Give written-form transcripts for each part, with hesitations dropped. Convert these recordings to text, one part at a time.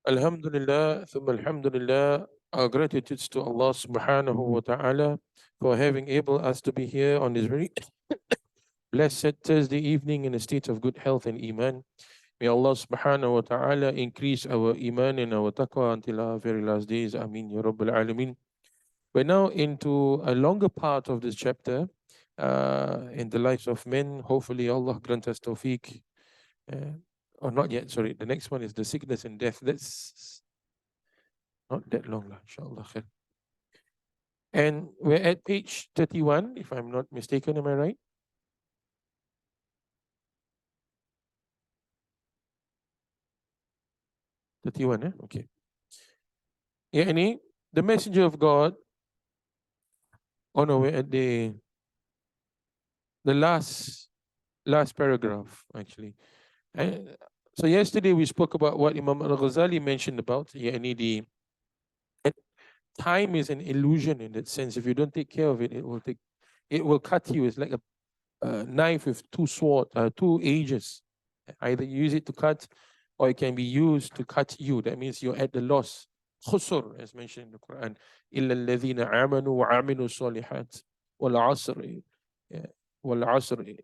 Alhamdulillah, thumma alhamdulillah. Our gratitude to Allah subhanahu wa ta'ala for having able us to be here on this very blessed Thursday evening in a state of good health and iman. May Allah subhanahu wa ta'ala increase our iman and our taqwa until our very last days. Ameen ya Rabbal Alameen. We're now into a longer part of this chapter in the lives of men. Hopefully Allah grant us tawfiq. Or not yet, sorry. The next one is the sickness and death. That's not that long, inshallah. Khair. And we're at page 31, if I'm not mistaken. Am I right? 31, eh? Okay. Yani, the messenger of God, oh no, we're at the last paragraph, actually. And so yesterday we spoke about what Imam Al-Ghazali mentioned about, yani that time is an illusion in that sense. If you don't take care of it, it will cut you. It's like a knife with two edges. Either you use it to cut, or it can be used to cut you. That means you're at the loss. Khusur, as mentioned in the Quran. إِلَّا الَّذِينَ آمَنُوا وَعَمِلُوا الصَّالِحَاتِ وَالْعَصْرِ وَالْعَصْرِ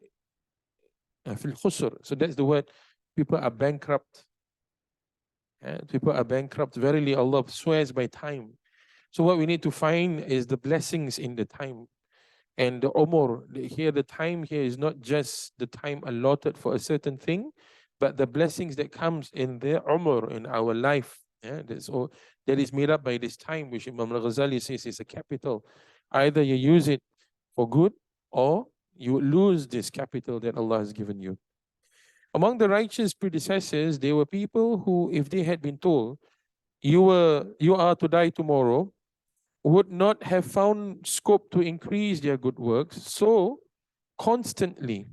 في الخسر. So that's the word. People are bankrupt. People are bankrupt. Verily, Allah swears by time. So what we need to find is the blessings in the time. And the umur, here the time here is not just the time allotted for a certain thing, but the blessings that comes in the umur, in our life. That's all, that is made up by this time, which Imam Al-Ghazali says is a capital. Either you use it for good, or you lose this capital that Allah has given you. Among the righteous predecessors, there were people who, if they had been told, you are to die tomorrow, would not have found scope to increase their good works. So constantly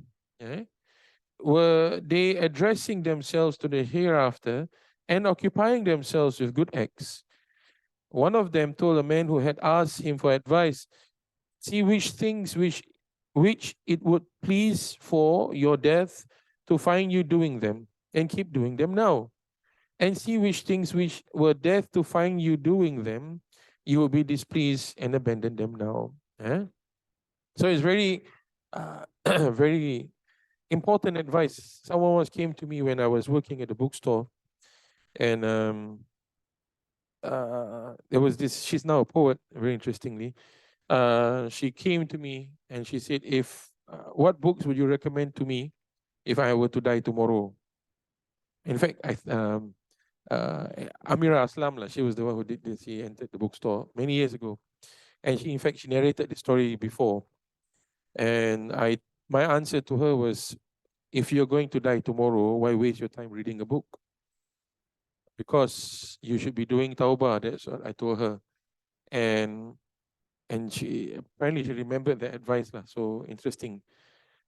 were they addressing themselves to the hereafter and occupying themselves with good acts. One of them told a man who had asked him for advice, see which things which it would please for your death to find you doing them, and keep doing them now. And see which things which were death to find you doing them, you will be displeased and abandon them now. So it's very, very important advice. Someone once came to me when I was working at the bookstore, and there was this. She's now a poet. Very interestingly, she came to me and she said, "If what books would you recommend to me if I were to die tomorrow?" In fact, Amira Aslam, she was the one who did this. She entered the bookstore many years ago, and she narrated the story before. And my answer to her was, if you're going to die tomorrow, why waste your time reading a book? Because you should be doing tawbah. That's what I told her. And she apparently she remembered that advice. So interesting.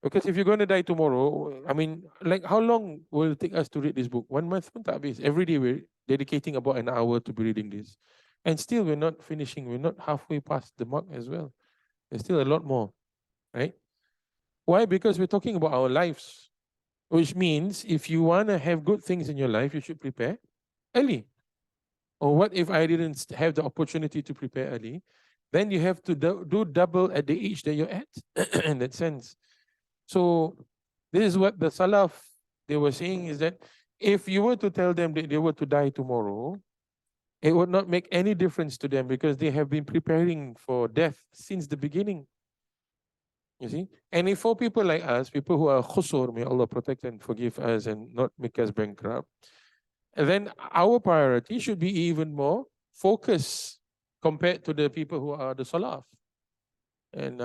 Because if you're going to die tomorrow, I mean, like how long will it take us to read this book? 1 month? Every day we're dedicating about an hour to be reading this. And still we're not finishing. We're not halfway past the mark as well. There's still a lot more, right? Why? Because we're talking about our lives, which means if you want to have good things in your life, you should prepare early. Or what if I didn't have the opportunity to prepare early? Then you have to do double at the age that you're at, in that sense. So this is what the Salaf, they were saying, is that if you were to tell them that they were to die tomorrow, it would not make any difference to them because they have been preparing for death since the beginning. You see? And if for people like us, people who are khusur, may Allah protect and forgive us and not make us bankrupt, then our priority should be even more focused compared to the people who are the Salaf. And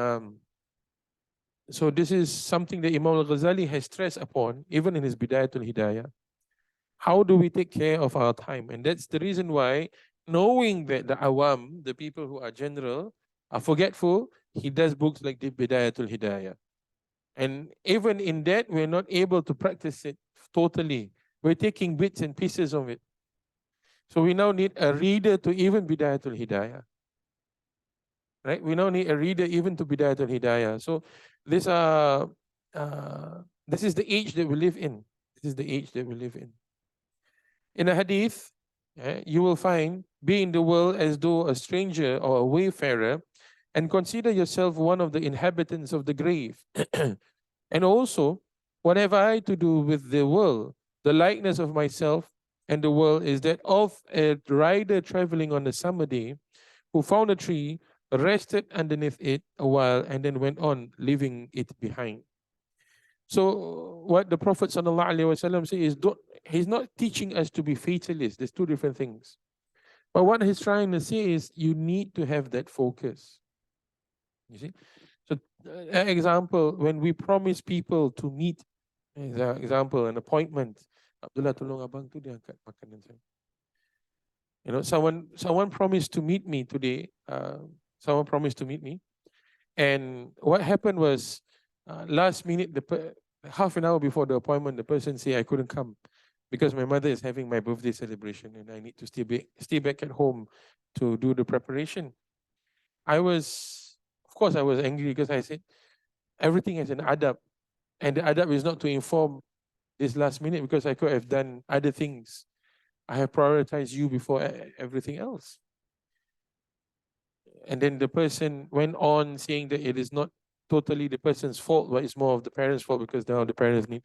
so this is something that Imam Al-Ghazali has stressed upon, even in his Bidayatul Hidayah. How do we take care of our time? And that's the reason why, knowing that the awam, the people who are general, are forgetful, he does books like the Bidayatul Hidayah. And even in that, we're not able to practice it totally. We're taking bits and pieces of it. So we now need a reader to even Bidayatul Hidayah. Right? We now need a reader even to Bidayatul Hidayah. So this is the age that we live in. This is the age that we live in. In a hadith, You will find, be in the world as though a stranger or a wayfarer, and consider yourself one of the inhabitants of the grave. And also, what have I to do with the world? The likeness of myself and the world is that of a rider traveling on a summer day who found a tree, rested underneath it a while, and then went on, leaving it behind. So what the Prophet ﷺ says is, don't, he's not teaching us to be fatalists. There's two different things. But what he's trying to say is you need to have that focus. You see? So example, when we promise people to meet, example, an appointment, Abdullah tolong abang tu dia angkat makanan saya. You know, someone promised to meet me today. Someone promised to meet me, and what happened was, last minute, half an hour before the appointment, the person said I couldn't come because my mother is having my birthday celebration and I need to stay back at home to do the preparation. Of course, I was angry because I said everything has an adab, and the adab is not to inform this last minute because I could have done other things. I have prioritized you before everything else. And then the person went on saying that it is not totally the person's fault, but it's more of the parents' fault because now the parents need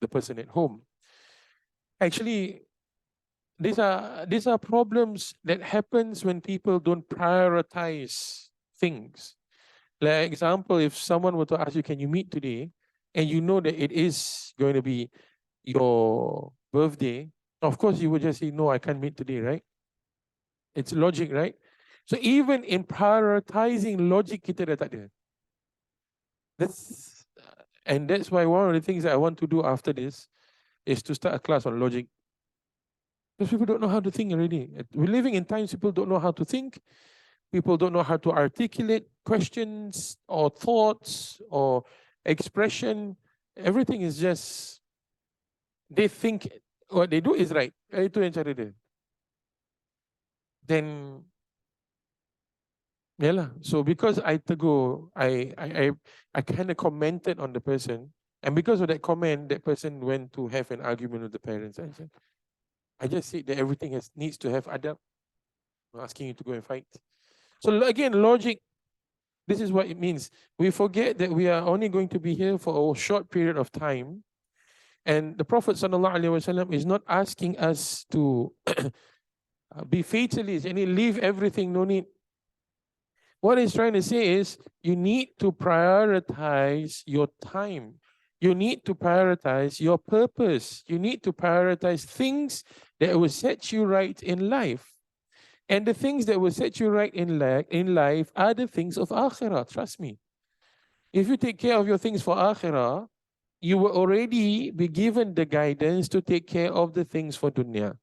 the person at home. Actually, these are problems that happens when people don't prioritize things. Like example, if someone were to ask you, can you meet today? And you know that it is going to be your birthday, of course you would just say, no, I can't meet today, right? It's logic, right? So even in prioritizing logic, kita dah tak ada. That's why one of the things that I want to do after this is to start a class on logic. Because people don't know how to think already. We're living in times people don't know how to think. People don't know how to articulate questions or thoughts or expression. Everything is just, they think what they do is right. Itu yang cara dia. Then, yeah. So because I tegur, I kind of commented on the person, and because of that comment, that person went to have an argument with the parents. I just said that everything needs to have adab. I'm not asking you to go and fight. So again, logic. This is what it means. We forget that we are only going to be here for a short period of time. And the Prophet ﷺ is not asking us to be fatalists and leave everything, no need. What he's trying to say is you need to prioritize your time. You need to prioritize your purpose. You need to prioritize things that will set you right in life. And the things that will set you right in life are the things of akhirah. Trust me. If you take care of your things for akhirah, you will already be given the guidance to take care of the things for dunya.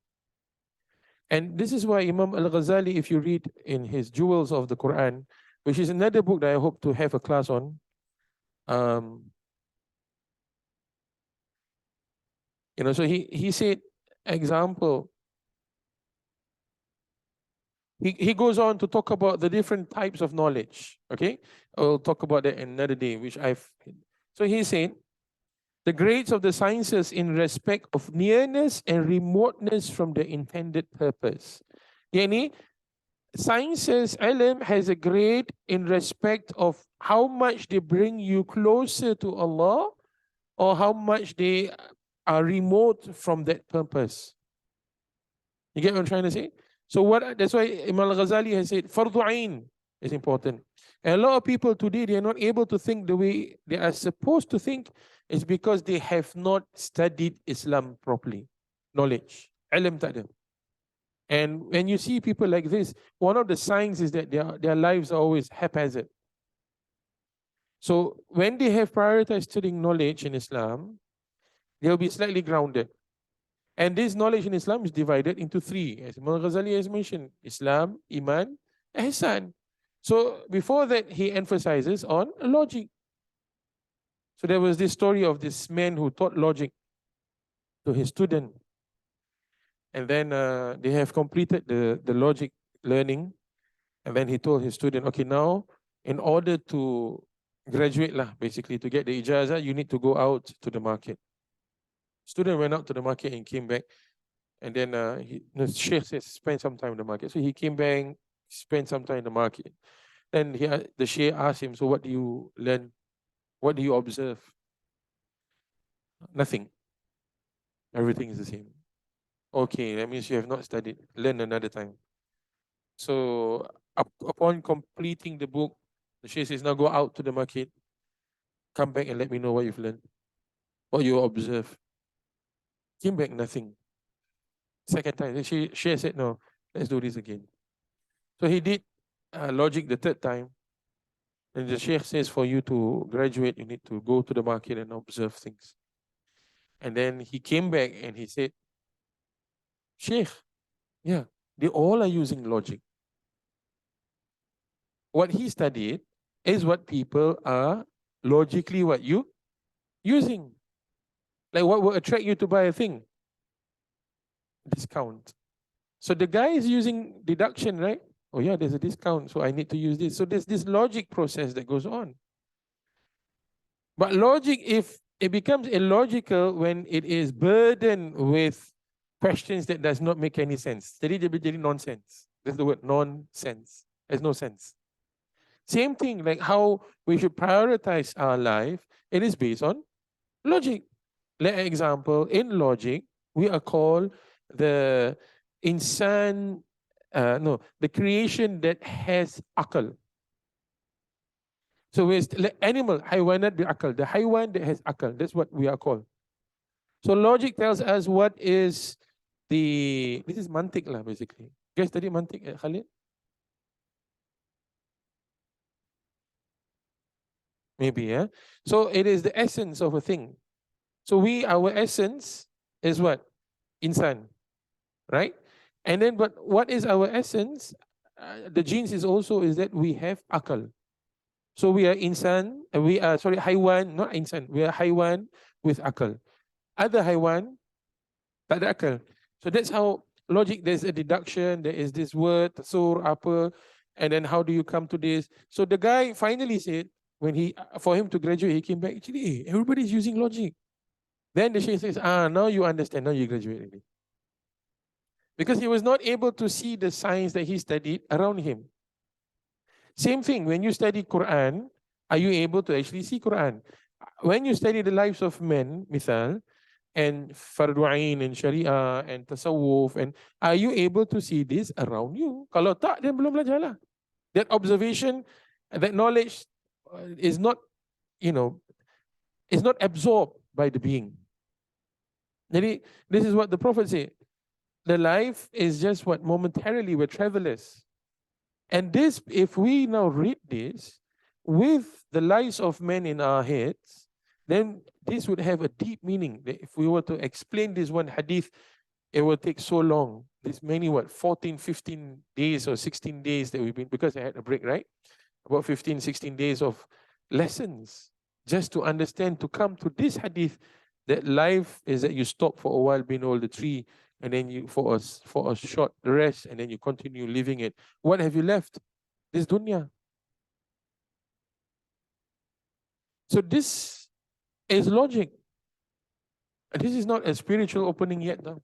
And this is why Imam Al-Ghazali, if you read in his Jewels of the Quran, which is another book that I hope to have a class on, so he said, example, he goes on to talk about the different types of knowledge. Okay, I'll talk about that another day, so he said, the grades of the sciences in respect of nearness and remoteness from the intended purpose. Yani, sciences, ilm has a grade in respect of how much they bring you closer to Allah or how much they are remote from that purpose. You get what I'm trying to say? So that's why Imam Al-Ghazali has said, Fardu Ain is important. And a lot of people today, they are not able to think the way they are supposed to think. Is because they have not studied Islam properly. Knowledge. Ilm tak ada. And when you see people like this, one of the signs is that their lives are always haphazard. So when they have prioritized studying knowledge in Islam, they'll be slightly grounded. And this knowledge in Islam is divided into three. As Imam Ghazali has mentioned, Islam, Iman, Ihsan. So before that, he emphasizes on logic. So there was this story of this man who taught logic to his student. And then they have completed the logic learning. And then he told his student, okay, now in order to graduate, basically to get the ijazah, you need to go out to the market. Student went out to the market and came back. And then the Sheikh says, spend some time in the market. So he came back, spent some time in the market. Then the Sheikh asked him, so what do you learn? What do you observe? Nothing. Everything is the same. Okay, that means you have not studied. Learn another time. So upon completing the book, the Sheikh says, now go out to the market, come back and let me know what you've learned, what you observe. Came back, nothing. Second time, the Sheikh said, no, let's do this again. So he did logic the third time. And the Sheikh says, for you to graduate, you need to go to the market and observe things. And then he came back and he said, Sheikh, yeah, they all are using logic. What he studied is what people are logically what you using. Like what will attract you to buy a thing? Discount. So the guy is using deduction, right? Oh yeah, there's a discount, so I need to use this. So there's this logic process that goes on. But logic, if it becomes illogical when it is burdened with questions that does not make any sense. Jadi nonsense. That's the word, nonsense. There's no sense. Same thing, like how we should prioritize our life, it is based on logic. Like example, in logic, we are called the insan, the creation that has akal. So it's animal, haywanat bi akal, the haywan that has akal, that's what we are called. So logic tells us what is this is mantik lah basically. You guys study mantik at Khalid? Maybe, yeah. So it is the essence of a thing. So our essence is what? Insan, right? And then, but what is our essence? The genes is also is that we have akal. So we are insan, haywan, not insan. We are haywan with akal. Other haywan, tak ada akal. So that's how logic, there's a deduction, there is this word, tasur, apa, and then how do you come to this? So the guy finally said, for him to graduate, he came back, actually, everybody's using logic. Then the Shaykh says, now you understand, now you graduate already. Because he was not able to see the science that he studied around him. Same thing, when you study Quran, are you able to actually see Quran? When you study the lives of men, misal, and fardu ain and sharia and tasawwuf, and are you able to see this around you? Kalau tak, then belum belajar lah. That observation, that knowledge is not, is not absorbed by the being. Jadi, this is what the Prophet said. The life is just what? Momentarily, we're travelers. And this, if we now read this with the lives of men in our heads, then this would have a deep meaning. If we were to explain this one hadith, it will take so long. This many, 14, 15 days or 16 days that we've been, because I had a break, right? About 15, 16 days of lessons just to understand, to come to this hadith, that life is that you stop for a while below the tree, and then you for a short rest, and then you continue living it. What have you left? This dunya. So this is logic. And this is not a spiritual opening yet, though.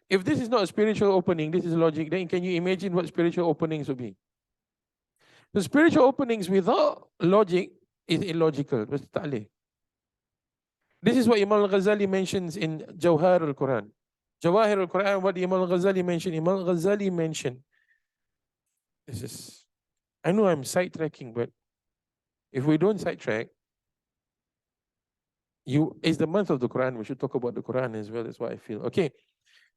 If this is not a spiritual opening, this is logic, then can you imagine what spiritual openings would be? The spiritual openings without logic is illogical. This is what Imam al-Ghazali mentions in Jawhar al-Quran. Jawahir al-Quran, what Imam al-Ghazali mentioned. Imam al-Ghazali mentioned, I know I'm sidetracking, but if we don't sidetrack, it's the month of the Quran. We should talk about the Quran as well. That's what I feel. Okay.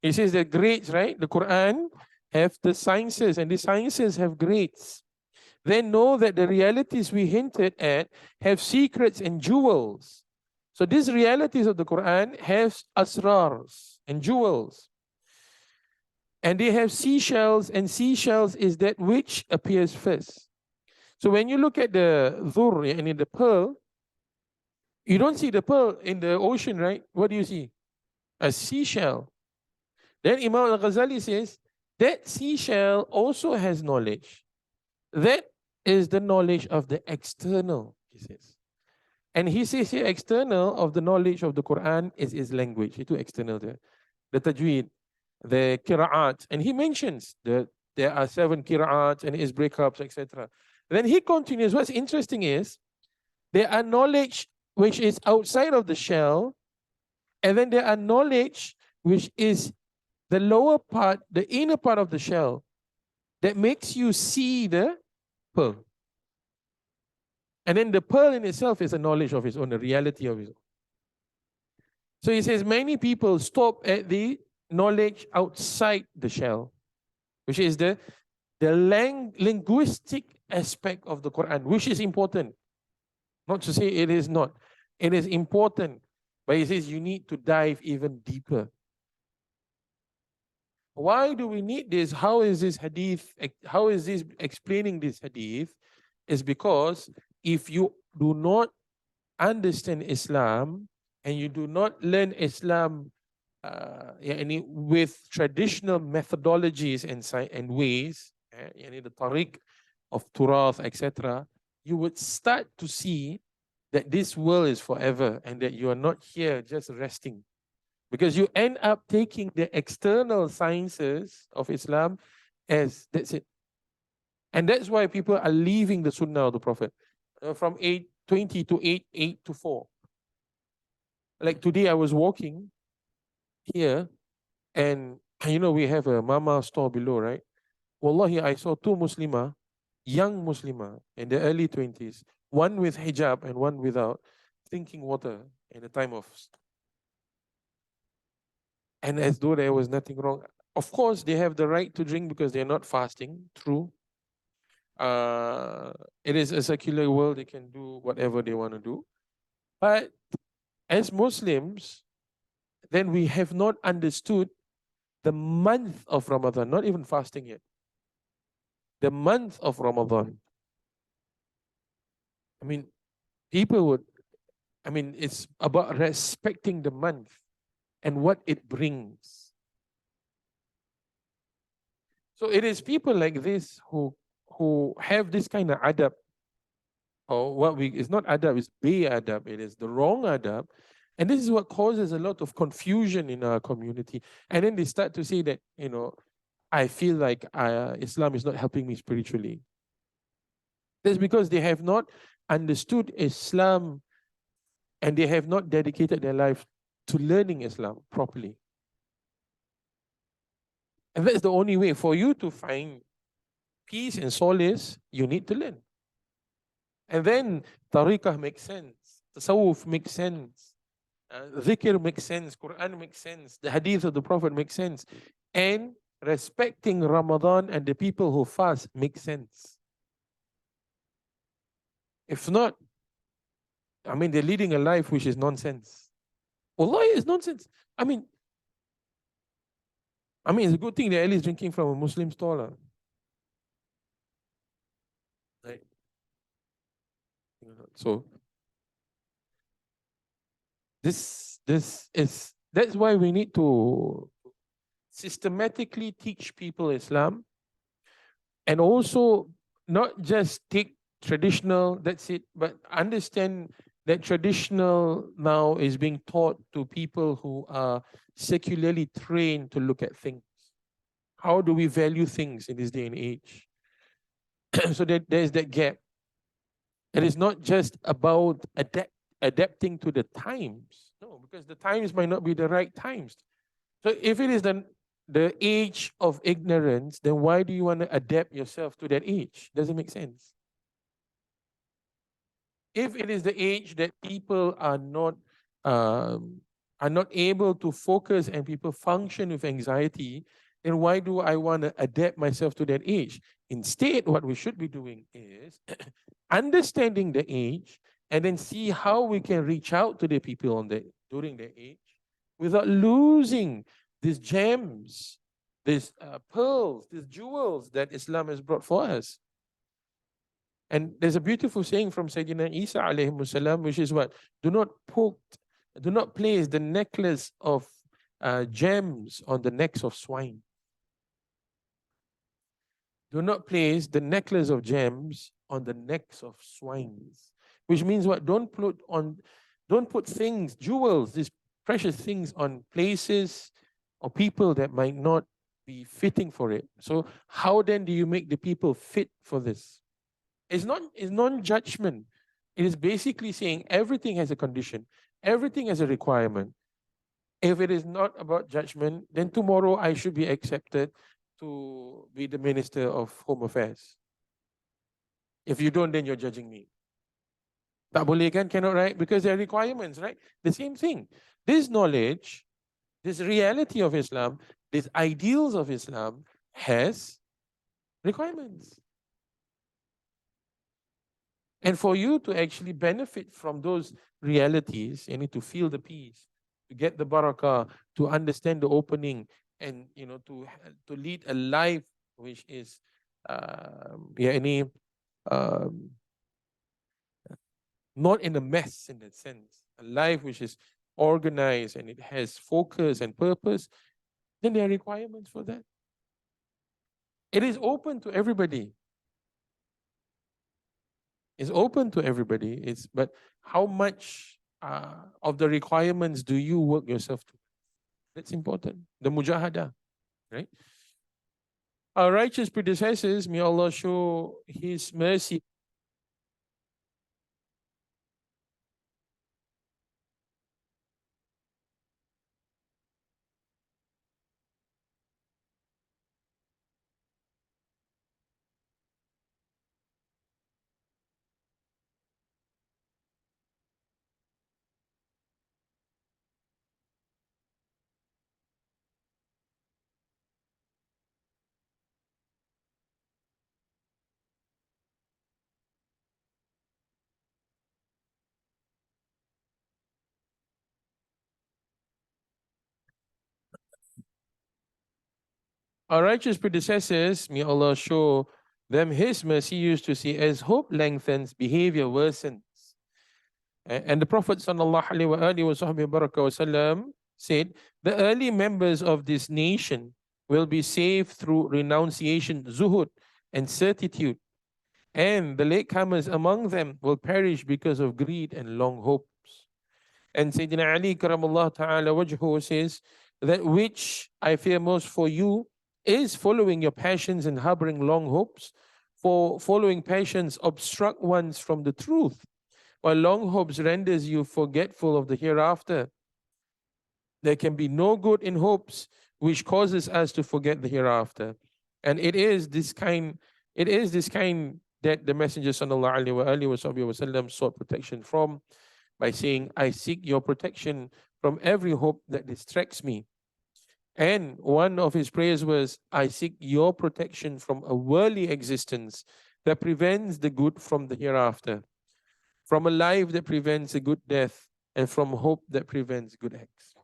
He says that grades, right? The Quran have the sciences, and the sciences have grades. Then know that the realities we hinted at have secrets and jewels. So these realities of the Quran have asrars and jewels. And they have seashells, and seashells is that which appears first. So when you look at the dhur, and in the pearl, you don't see the pearl in the ocean, right? What do you see? A seashell. Then Imam al-Ghazali says, that seashell also has knowledge. That is the knowledge of the external, he says. And he says here, external of the knowledge of the Quran is language. Itu external there. The tajweed. the qira'at, and he mentions that there are 7 qira'at and its breakups, etc. Then he continues. What's interesting is there are knowledge which is outside of the shell, and then there are knowledge which is the lower part, the inner part of the shell, that makes you see the pearl. And then the pearl in itself is a knowledge of its own, a reality of its own. So he says many people stop at the knowledge outside the shell, which is the linguistic aspect of the Quran, which is important. Not to say it is not. It is important. But he says you need to dive even deeper. Why do we need this? How is this hadith, how is this explaining this hadith? Is because if you do not understand Islam and you do not learn Islam with traditional methodologies and ways, the tariq of turath, etc., you would start to see that this world is forever and that you are not here just resting. Because you end up taking the external sciences of Islam as that's it. And that's why people are leaving the Sunnah of the Prophet from 8:20 to 8 to 4. Like today I was walking here and we have a mama store below, right? Wallahi, I saw 2 Muslimah, young Muslimah in the early 20s, one with hijab and one without, drinking water in a time of, and as though there was nothing wrong. Of course, they have the right to drink because they're not fasting, true. It is a secular world, they can do whatever they want to do. But as Muslims, then we have not understood the month of Ramadan, not even fasting yet. The month of Ramadan. I mean, it's about respecting the month and what it brings. So it is people like this who have this kind of adab, or it's not adab, it's adab, it is the wrong adab. And this is what causes a lot of confusion in our community. And then they start to say that, I feel like Islam is not helping me spiritually. That's because they have not understood Islam and they have not dedicated their life to learning Islam properly. And that's the only way for you to find peace and solace. You need to learn. And then tariqah makes sense, tasawwuf makes sense, dhikr makes sense, Quran makes sense, the hadith of the Prophet makes sense, and respecting Ramadan and the people who fast makes sense. If not, they're leading a life which is nonsense. Wallahi, it's nonsense. It's a good thing that Ali is drinking from a Muslim store. Right? So that's why we need to systematically teach people Islam, and also not just take traditional, that's it, but understand that traditional now is being taught to people who are secularly trained to look at things. How do we value things in this day and age? So that there's that gap. It is not just about adapting to the times. No, because the times might not be the right times. So if it is the age of ignorance, then why do you want to adapt yourself to that age? Doesn't make sense. If it is the age that people are not able to focus and people function with anxiety, then why do I want to adapt myself to that age? Instead, what we should be doing is understanding the age and then see how we can reach out to the people during their age without losing these gems, these pearls, these jewels that Islam has brought for us. And there's a beautiful saying from Sayyidina Isa alayhi salam, which is what? Do not place the necklace of gems on the necks of swine. Do not place the necklace of gems on the necks of swines. Which means what? Don't put things, jewels, these precious things on places or people that might not be fitting for it. So how then do you make the people fit for this? It's non-judgment. It is basically saying everything has a condition, everything has a requirement. If it is not about judgment, then tomorrow I should be accepted to be the Minister of Home Affairs. If you don't, then you're judging me. Tak boleh kan? Cannot, right? Because there are requirements, right? The same thing. This knowledge, this reality of Islam, these ideals of Islam has requirements. And for you to actually benefit from those realities, you need to feel the peace, to get the barakah, to understand the opening, and to lead a life which is um, not in a mess in that sense, a life which is organized and it has focus and purpose, then there are requirements for that. It is open to everybody. It's open to everybody. But how much of the requirements do you work yourself to? That's important. The mujahadah, right? Our righteous predecessors, may Allah show His mercy. Our righteous predecessors, may Allah show them His mercy, used to say, as hope lengthens, behavior worsens. And the Prophet ﷺ said, the early members of this nation will be saved through renunciation, zuhud, and certitude. And the latecomers among them will perish because of greed and long hopes. And Sayyidina Ali karamallahu ta'ala wajhu says, that which I fear most for you is following your passions and harboring long hopes. For following passions obstruct ones from the truth, while long hopes renders you forgetful of the hereafter. There can be no good in hopes which causes us to forget the hereafter. And it is this kind that the Messenger sallallahu alaihi wasallam sought protection from by saying, I seek your protection from every hope that distracts me. And one of his prayers was, I seek your protection from a worldly existence that prevents the good from the hereafter, from a life that prevents a good death, and from hope that prevents good acts.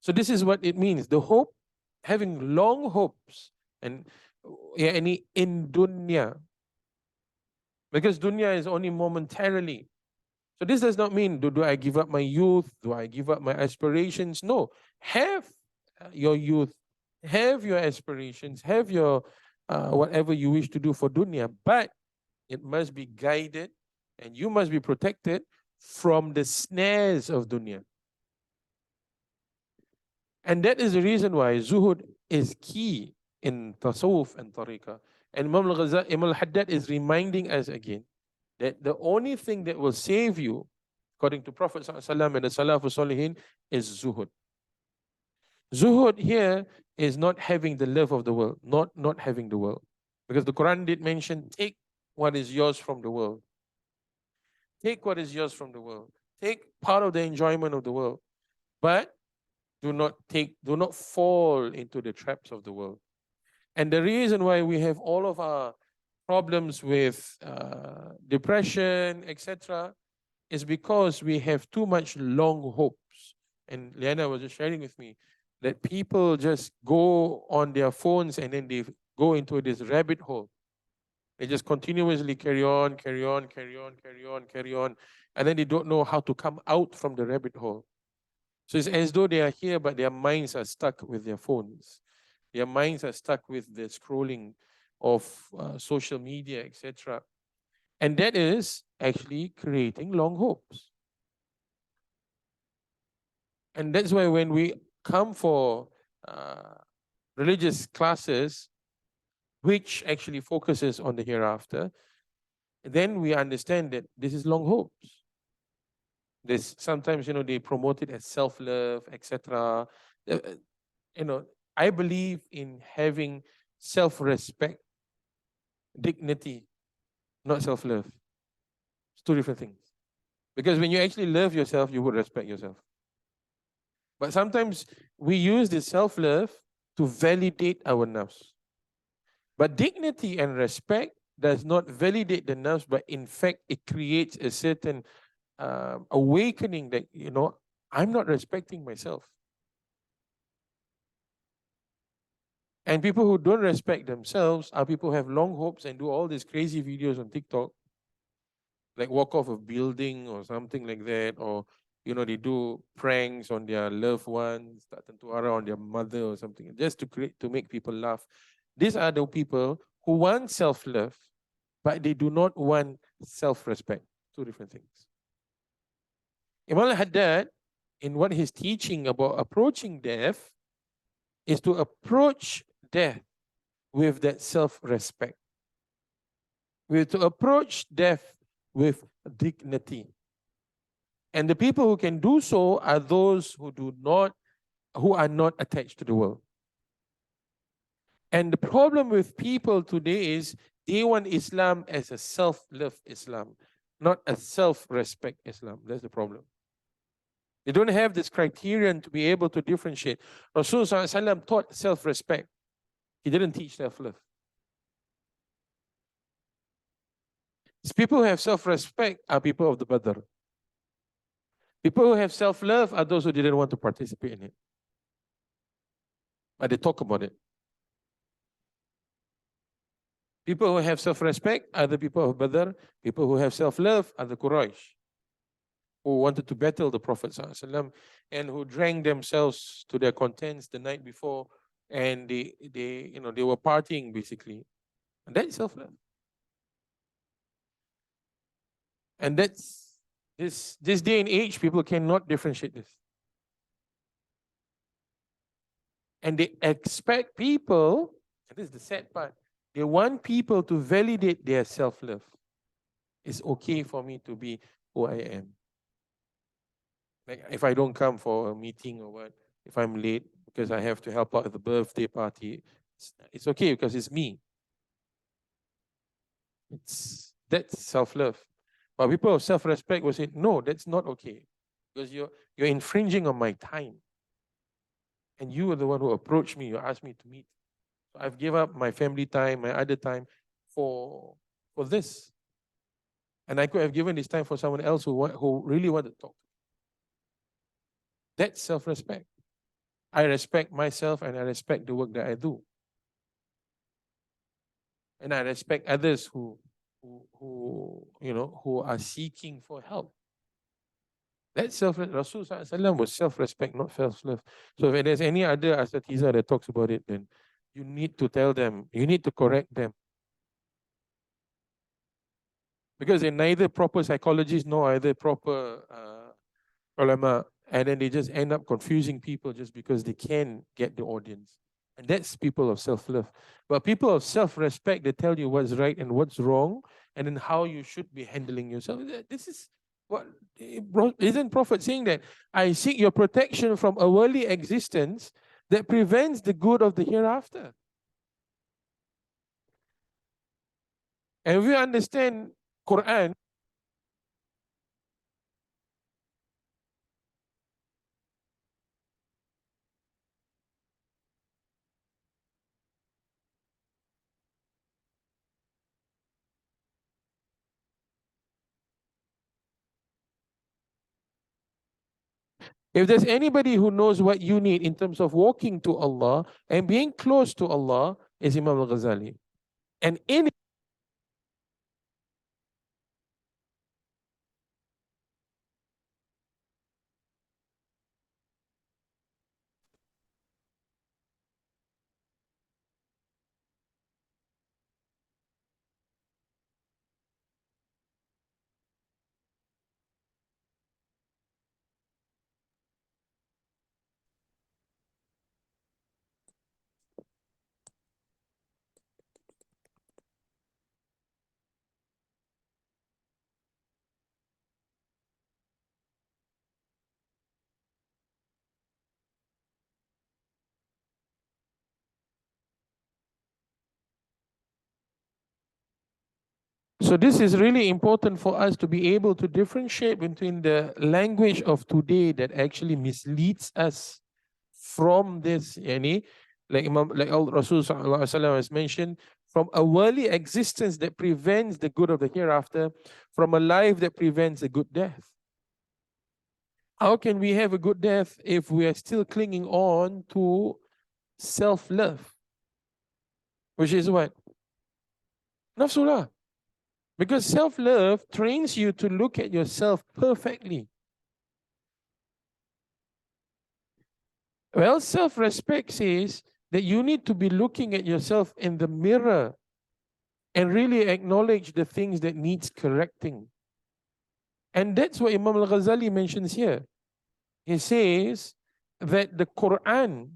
So this is what it means. The hope, having long hopes, and any in dunya, because dunya is only momentarily. So this does not mean, do I give up my youth? Do I give up my aspirations? No. Have your youth, have your aspirations, have your whatever you wish to do for dunya, but it must be guided and you must be protected from the snares of dunya. And that is the reason why zuhud is key in tasawwuf and tariqah. And Imam al-Haddad is reminding us again that the only thing that will save you, according to Prophet ﷺ and the Salafus Salihin, is zuhud. Zuhud here is not having the love of the world, not having the world. Because the Quran did mention, take what is yours from the world. Take what is yours from the world. Take part of the enjoyment of the world. But do not fall into the traps of the world. And the reason why we have all of our problems with depression, etc., is because we have too much long hopes. And Liana was just sharing with me that people just go on their phones and then they go into this rabbit hole. They just continuously carry on, and then they don't know how to come out from the rabbit hole. So it's as though they are here, but their minds are stuck with their phones. Their minds are stuck with the scrolling of social media, etc. And that is actually creating long hopes. And that's why when we come for uh, religious classes which actually focuses on the hereafter, then we understand that this is long hopes. There's sometimes, they promote it as self-love, etc. You know, I believe in having self-respect, dignity, not self-love. It's two different things. Because when you actually love yourself, you would respect yourself. But sometimes we use this self-love to validate our nafs. But dignity and respect does not validate the nafs, but in fact, it creates a certain awakening that, I'm not respecting myself. And people who don't respect themselves are people who have long hopes and do all these crazy videos on TikTok, like walk off a building or something like that, or they do pranks on their loved ones, on their mother or something, just to make people laugh. These are the people who want self-love, but they do not want self-respect. Two different things. Imam al-Haddad, in what he's teaching about approaching death, is to approach death with that self-respect. We have to approach death with dignity. And the people who can do so are those who are not attached to the world. And the problem with people today is they want Islam as a self-love Islam, not a self-respect Islam. That's the problem. They don't have this criterion to be able to differentiate. Rasulullah taught self-respect. He didn't teach self-love. People who have self-respect are people of the Badr. People who have self-love are those who didn't want to participate in it. But they talk about it. People who have self-respect are the people of Badr. People who have self-love are the Quraysh, who wanted to battle the Prophet ﷺ and who drank themselves to their contents the night before, and they were partying basically. And that's self-love. And that's this day and age, people cannot differentiate this. And they expect people, and this is the sad part, they want people to validate their self-love. It's okay for me to be who I am. Like if I don't come for a meeting or what, if I'm late because I have to help out at the birthday party, it's okay because it's me. That's self-love. But people of self-respect will say, no, that's not okay. Because you're infringing on my time. And you are the one who approached me, you asked me to meet. So I've given up my family time, my other time for this. And I could have given this time for someone else who really wanted to talk. That's self-respect. I respect myself and I respect the work that I do. And I respect others who are seeking for help. That's Rasulullah was self-respect, not self-love. So if there's any other asatiza that talks about it, then you need to tell them, you need to correct them. Because they're neither proper psychologists nor either proper ulama, and then they just end up confusing people just because they can get the audience. And that's people of self-love. But people of self-respect, they tell you what's right and what's wrong, and then how you should be handling yourself. This is what isn't Prophet saying that I seek your protection from a worldly existence that prevents the good of the hereafter. And we understand Quran. If there's anybody who knows what you need in terms of walking to Allah and being close to Allah, is Imam al-Ghazali. And So this is really important for us to be able to differentiate between the language of today that actually misleads us from this, like Rasul Sallallahu Alaihi Wasallam has mentioned, from a worldly existence that prevents the good of the hereafter, from a life that prevents a good death. How can we have a good death if we are still clinging on to self-love? Which is what? Nafsullah. Because self-love trains you to look at yourself perfectly. Well, self-respect says that you need to be looking at yourself in the mirror and really acknowledge the things that needs correcting. And that's what Imam Al-Ghazali mentions here. He says that the Quran,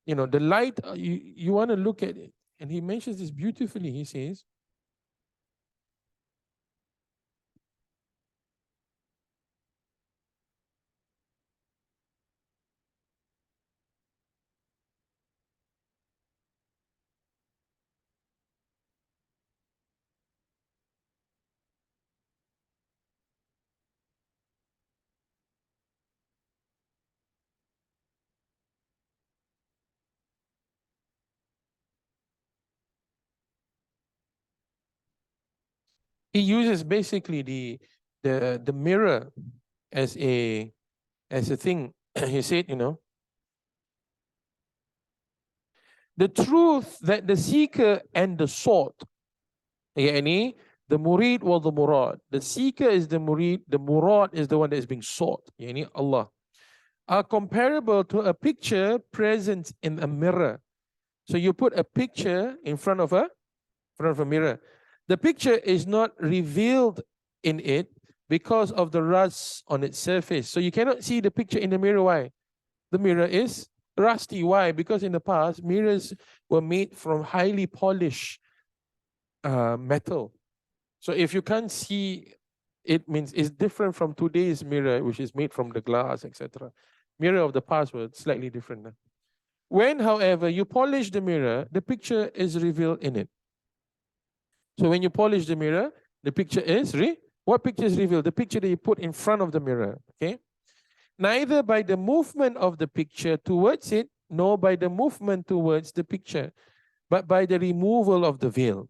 the light, you want to look at it. And he mentions this beautifully. He says, he uses basically the mirror as a thing. He said, the truth that the seeker and the sought, يعني the murid or the murad, the seeker is the murid, the murad is the one that is being sought, يعني Allah, are comparable to a picture present in a mirror. So you put a picture in front of a mirror. The picture is not revealed in it because of the rust on its surface. So you cannot see the picture in the mirror. Why? The mirror is rusty. Why? Because in the past, mirrors were made from highly polished metal. So if you can't see, it means it's different from today's mirror, which is made from the glass, etc. Mirror of the past were slightly different. When, however, you polish the mirror, the picture is revealed in it. So when you polish the mirror, the picture is what picture is revealed? The picture that you put in front of the mirror. Okay. Neither by the movement of the picture towards it, nor by the movement towards the picture, but by the removal of the veil.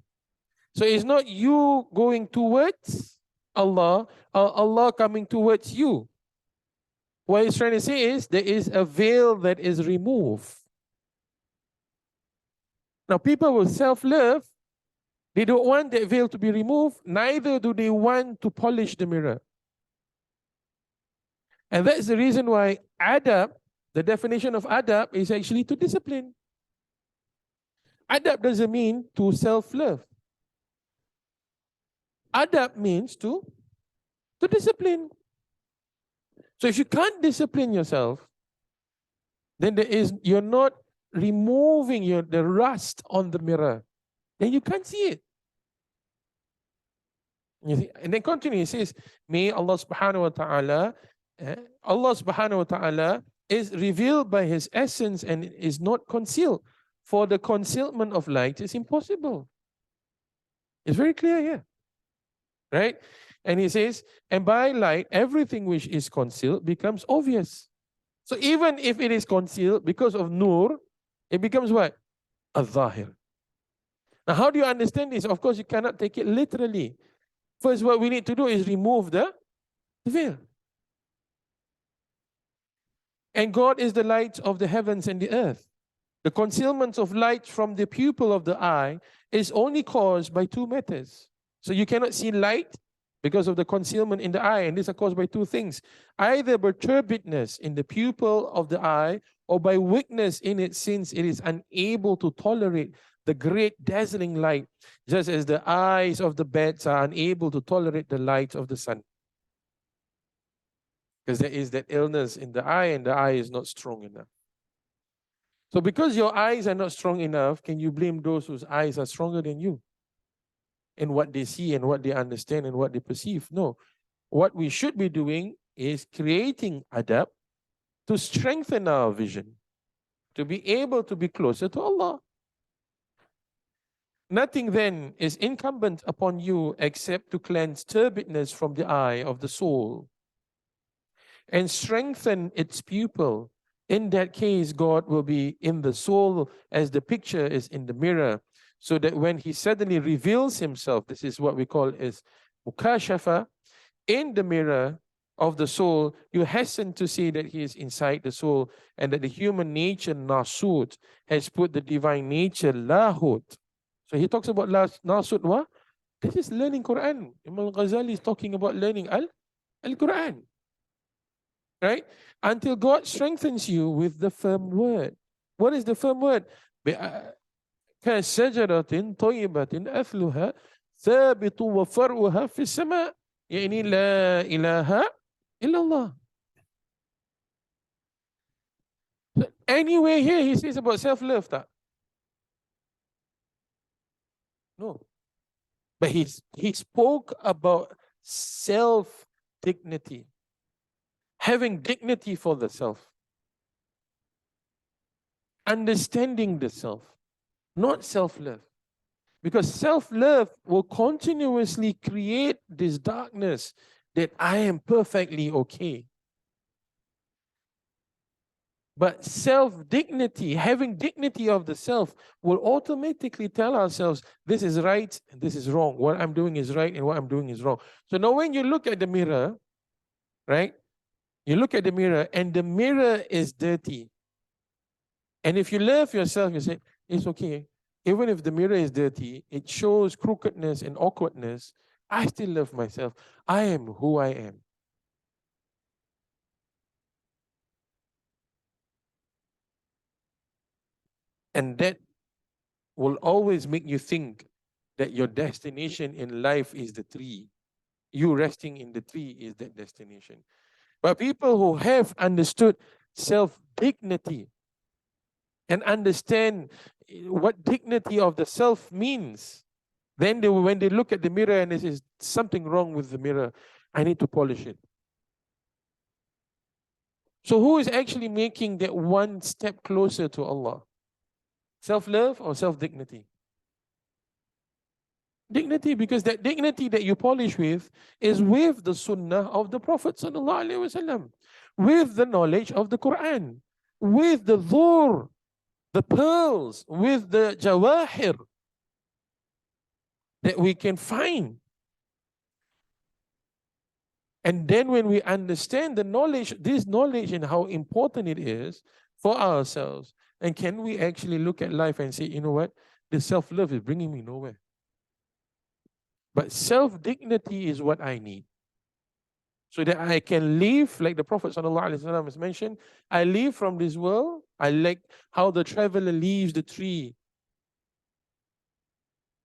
So it's not you going towards Allah or Allah coming towards you. What he's trying to say is there is a veil that is removed. Now, people with self-love, they don't want that veil to be removed, neither do they want to polish the mirror. And that's the reason why adab, the definition of adab is actually to discipline. Adab doesn't mean to self-love. Adab means to discipline. So if you can't discipline yourself, then you're not removing the rust on the mirror. Then you can't see it. You see? And then continue, he says, may Allah subhanahu wa ta'ala, Allah subhanahu wa ta'ala is revealed by his essence and is not concealed. For the concealment of light is impossible. It's very clear here. Right? And he says, and by light, everything which is concealed becomes obvious. So even if it is concealed because of nur, it becomes what? Al-Zahir. Now, how do you understand this? Of course, you cannot take it literally. First, what we need to do is remove the veil. And God is the light of the heavens and the earth. The concealment of light from the pupil of the eye is only caused by two matters. So you cannot see light because of the concealment in the eye, and these are caused by two things. Either by turbidness in the pupil of the eye, or by weakness in it, since it is unable to tolerate the great dazzling light, just as the eyes of the bats are unable to tolerate the light of the sun. Because there is that illness in the eye, and the eye is not strong enough. So because your eyes are not strong enough, can you blame those whose eyes are stronger than you in what they see and what they understand and what they perceive? No. What we should be doing is creating adab to strengthen our vision, to be able to be closer to Allah. Nothing then is incumbent upon you except to cleanse turbidness from the eye of the soul and strengthen its pupil. In that case, God will be in the soul as the picture is in the mirror, so that when he suddenly reveals himself, this is what we call is mukashafa, in the mirror of the soul, you hasten to see that he is inside the soul and that the human nature, nasut, has put the divine nature, lahut. So he talks about nasut, what? This is learning Quran. Imam al-Ghazali is talking about learning al-Quran. Right? Until God strengthens you with the firm word. What is the firm word? كشجرة طيبة أثلها ثابت وفرعها في السماء يعني لا إله إلا الله. Anyway, here he says about self-love. No. But he spoke about self-dignity. Having dignity for the self. Understanding the self. Not self-love. Because self-love will continuously create this darkness that I am perfectly okay. But self-dignity, having dignity of the self, will automatically tell ourselves, this is right and this is wrong. What I'm doing is right and what I'm doing is wrong. So now when you look at the mirror, right? You look at the mirror and the mirror is dirty. And if you love yourself, you say, it's okay. Even if the mirror is dirty, it shows crookedness and awkwardness. I still love myself. I am who I am. And that will always make you think that your destination in life is the tree. You resting in the tree is that destination. But people who have understood self-dignity and understand what dignity of the self means, then when they look at the mirror and there is something wrong with the mirror, I need to polish it. So who is actually making that one step closer to Allah? Self-love or self-dignity? Dignity, because that dignity that you polish with is with the sunnah of the Prophet sallallahu alaihi wasallam, with the knowledge of the Quran, with the dhur, the pearls, with the jawahir that we can find. And then when we understand the knowledge, this knowledge and how important it is for ourselves, and can we actually look at life and say, you know what, the self-love is bringing me nowhere. But self-dignity is what I need. So that I can live, like the Prophet ﷺ has mentioned, I live from this world, I like how the traveler leaves the tree.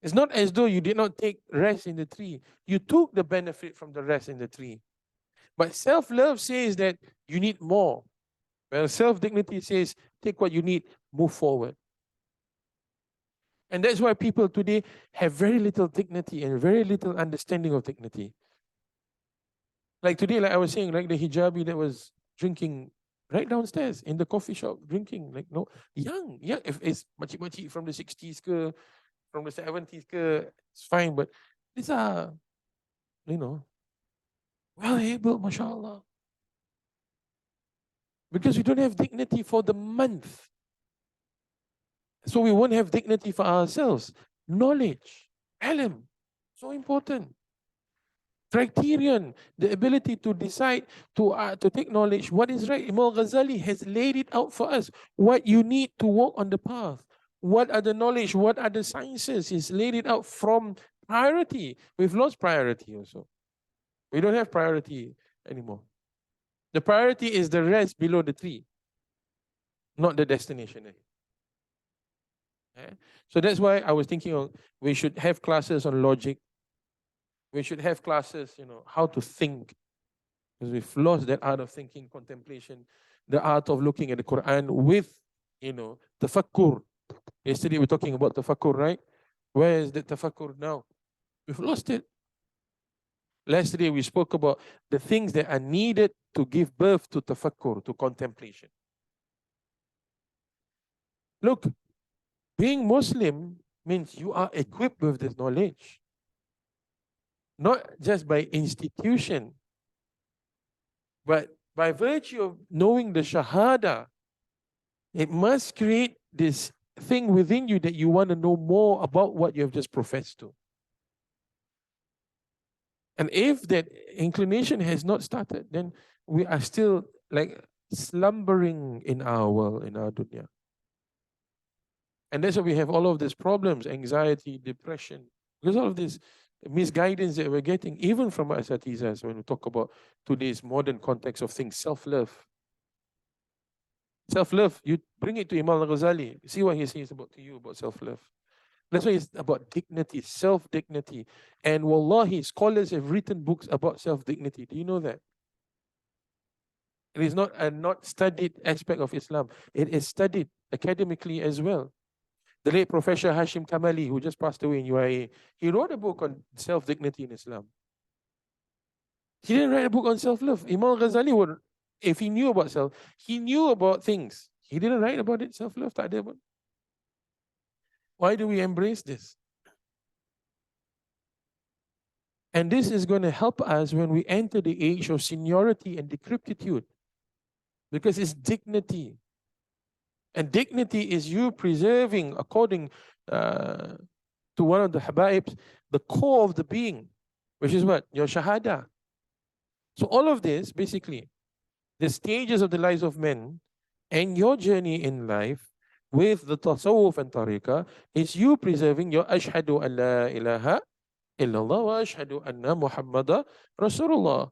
It's not as though you did not take rest in the tree. You took the benefit from the rest in the tree. But self-love says that you need more. Well, self-dignity says, take what you need, move forward. And that's why people today have very little dignity and very little understanding of dignity. Like today, like I was saying, like the hijabi that was drinking right downstairs in the coffee shop, drinking, like no, young. If it's makcik-makcik from the 60s, from the 70s, it's fine. But these are, well able, mashallah. Because we don't have dignity for the month. So we won't have dignity for ourselves. Knowledge, ilm, so important. Criterion, the ability to decide, to take knowledge, what is right. Imam Ghazali has laid it out for us, what you need to walk on the path. What are the knowledge, what are the sciences? He's laid it out from priority. We've lost priority also. We don't have priority anymore. The priority is the rest below the tree, not the destination. So that's why I was thinking of, we should have classes on logic. We should have classes, how to think. Because we've lost that art of thinking, contemplation, the art of looking at the Quran with, tafakkur. Yesterday we were talking about tafakkur, right? Where is the tafakkur now? We've lost it. Yesterday we spoke about the things that are needed to give birth to tafakkur, to contemplation. Look, being Muslim means you are equipped with this knowledge. Not just by institution, but by virtue of knowing the Shahada, it must create this thing within you that you want to know more about what you have just professed to. And if that inclination has not started, then we are still like slumbering in our world, in our dunya. And that's why we have all of these problems, anxiety, depression, because all of this misguidance that we're getting, even from our asatizas, when we talk about today's modern context of things, self-love. Self-love, you bring it to Imam al-Ghazali, see what he says about to you about self-love. That's why it's about dignity, self-dignity. And wallahi, scholars have written books about self-dignity. Do you know that? It is not a not studied aspect of Islam. It is studied academically as well. The late Professor Hashim Kamali, who just passed away in UAE, he wrote a book on self-dignity in Islam. He didn't write a book on self-love. Imam Ghazali would, if he knew about self, he knew about things. He didn't write about it, self-love. Why do we embrace this? And this is going to help us when we enter the age of seniority and decrepitude, because it's dignity. And dignity is you preserving, according to one of the habaibs, the core of the being, which is what? Your shahada. So all of this, basically, the stages of the lives of men and your journey in life with the tasawwuf and tariqah is you preserving your ashhadu an la ilaha illallah wa ashhadu anna Muhammadan Rasulullah.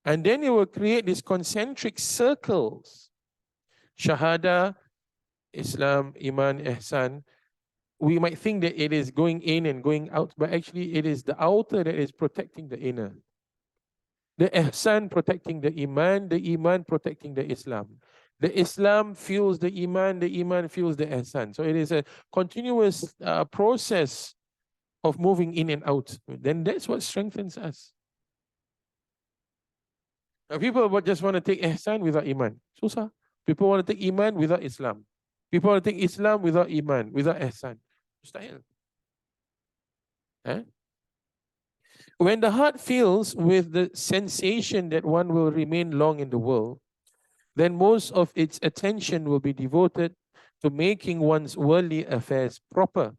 And then it will create these concentric circles. Shahada, Islam, Iman, Ihsan. We might think that it is going in and going out, but actually it is the outer that is protecting the inner. The Ihsan protecting the Iman protecting the Islam. The Islam fuels the Iman fuels the Ihsan. So it is a continuous process of moving in and out. Then that's what strengthens us. Now, people just want to take Ihsan without Iman. Susah. People want to take Iman without Islam. People want to take Islam without Iman, without Ihsan. Mustahil. Eh? When the heart fills with the sensation that one will remain long in the world, then most of its attention will be devoted to making one's worldly affairs proper,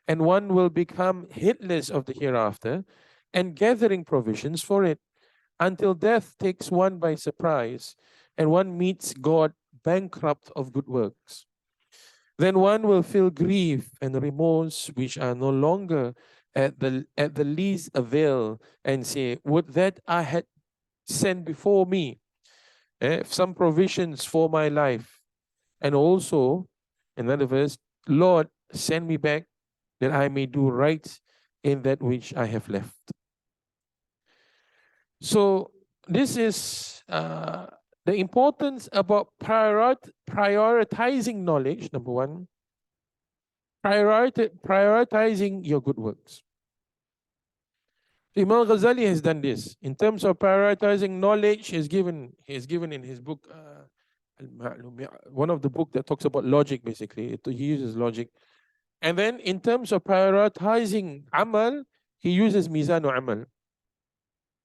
and one will become heedless of the hereafter and gathering provisions for it, until death takes one by surprise and one meets God bankrupt of good works. Then one will feel grief and remorse which are no longer at the least avail, and say, would that I had sent before me some provisions for my life. And also, in other verse, Lord, send me back that I may do right in that which I have left. So this is the importance about prioritizing knowledge, number one. Prioritizing your good works. Imam Ghazali has done this in terms of prioritizing knowledge. He's given in his book, one of the book that talks about logic. Basically, he uses logic, and then in terms of prioritizing amal, he uses Mizanu Amal.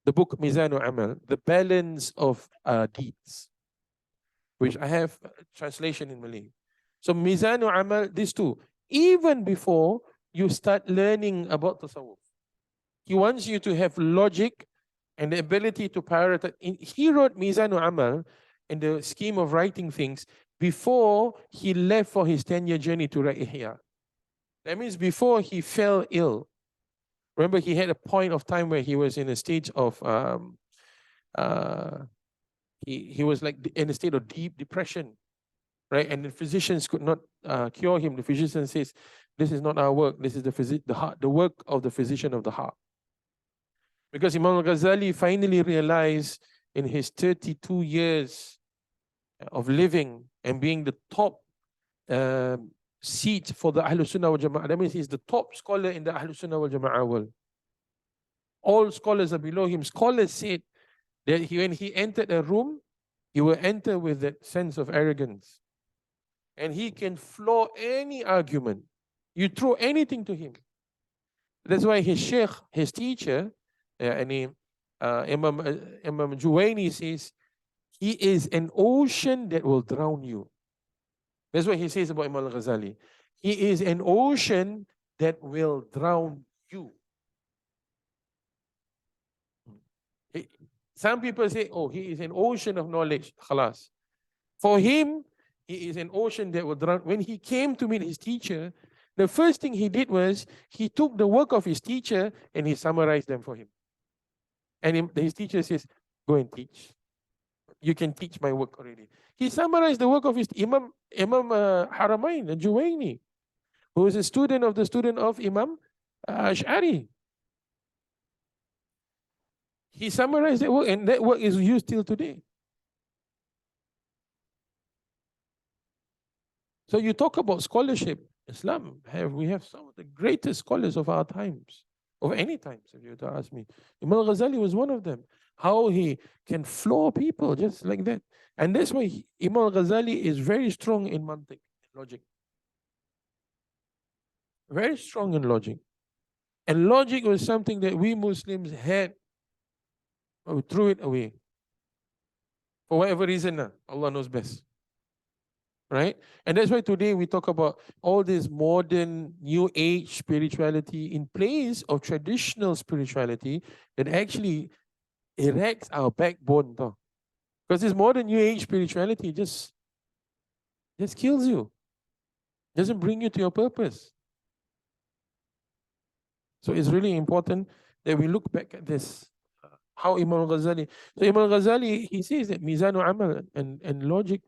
The book Mizanu Amal, the balance of deeds, which I have translation in Malay. So Mizanu Amal, these two, even before you start learning about tasawwuf, he wants you to have logic and the ability to prioritize. He wrote Mizanu Amal in the scheme of writing things before he left for his 10-year journey to write Ihya. That means before he fell ill. Remember, he had a point of time where he was in a stage of he was like in a state of deep depression, right? And the physicians could not cure him. The physician says, "This is not our work. This is the work of the physician of the heart." Because Imam al-Ghazali finally realized in his 32 years of living and being the top seat for the Ahlus Sunnah wal Jama'ah. That means he's the top scholar in the Ahlus Sunnah wal Jama'ah world. All scholars are below him. Scholars said that when he entered a room, he will enter with that sense of arrogance. And he can floor any argument. You throw anything to him. That's why his sheikh, his teacher, Imam Juwaini says, he is an ocean that will drown you. That's what he says about Imam al-Ghazali. He is an ocean that will drown you. Some people say, oh, he is an ocean of knowledge. Khalas. For him, he is an ocean that will drown. When he came to meet his teacher, the first thing he did was he took the work of his teacher and he summarized them for him. And his teacher says, go and teach. You can teach my work already. He summarized the work of his Imam Haramain, Juwaini, who is a student of Imam Ash'ari. He summarized that work, and that work is used till today. So you talk about scholarship. Islam, we have some of the greatest scholars of our times, of any times, if you were to ask me. Imam Ghazali was one of them. How he can floor people just like that. And that's why Imam Ghazali is very strong in mantiq, logic. Very strong in logic. And logic was something that we Muslims had, we threw it away. For whatever reason, Allah knows best. Right? And that's why today we talk about all this modern new age spirituality in place of traditional spirituality that actually erects our backbone. Because this modern new age spirituality just kills you. Doesn't bring you to your purpose. So it's really important that we look back at this. How Imam Ghazali. So Imam Ghazali, he says that Mizanu Amal and logic,